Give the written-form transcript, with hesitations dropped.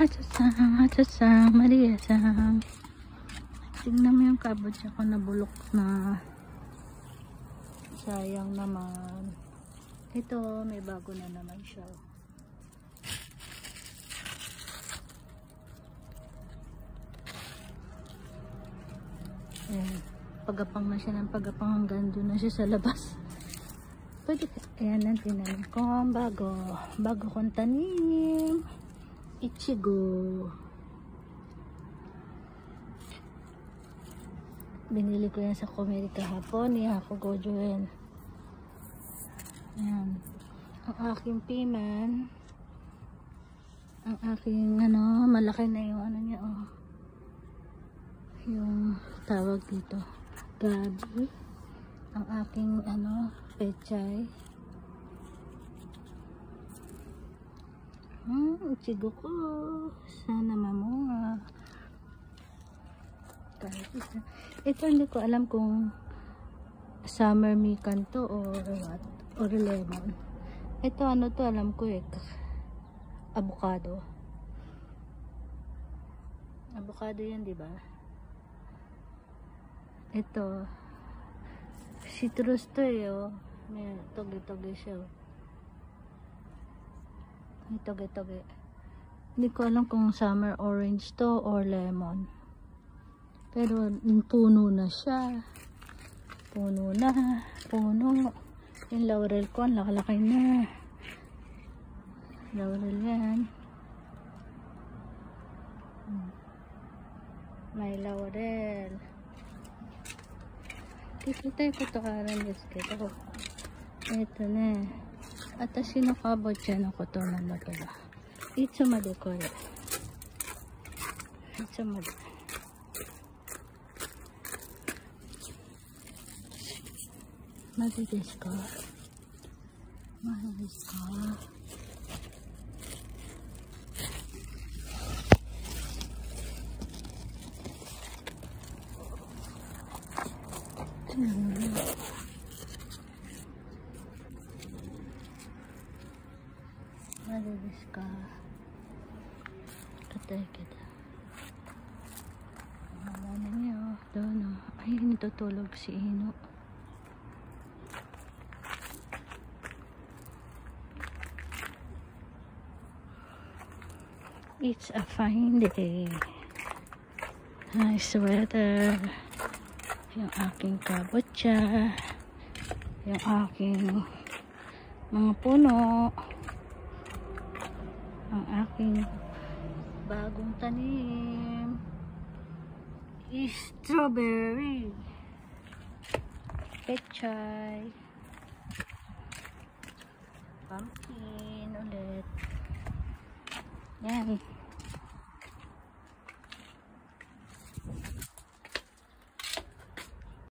Hatsasang, Maria-sang. Tingnan mo yung kabutsa ko na bulok na. Sayang naman. Ito, may bago na naman siya. Ayan. Pagapang na siya ng pagapang hanggang doon na siya sa labas. Pwede ka. Ayan ang tinanim ko. Bago kong tanim. Ichigo. Binili ko yan sa Komeri kahapon. Ihako gojo yan. Ayan. Ang aking piman. Ang aking malaki na yung niya yung tawag dito. Gabi. Ang aking pechay. Ichigo ko. Sana mamunga. Ito hindi ko alam kung summer mikan to or what, or lemon. Ito to alam ko avocado yan, di ba? Ito citrus to may toge-toge siya. May toge-toge. Hindi ko alam kung summer orange to or lemon. Pero puno na siya. Puno. Yung laurel ko, ang laki na. Laurel yan. May laurel. Kita ko to karan ito. Ito na. At sinakabot siya na ko to na pala. Itsumade ko yan. Itsumade. Madi desu ka? Madi desu ka? Madi desu ka? Katay kita. Wala na niya. Doon ay natutulog si Ino. It's a fine day. Nice weather. Yung aking kabutsa. Yung aking mga puno. Ang aking bagong tanim. Strawberry. Pechay. Pumpkin ulit. Yan.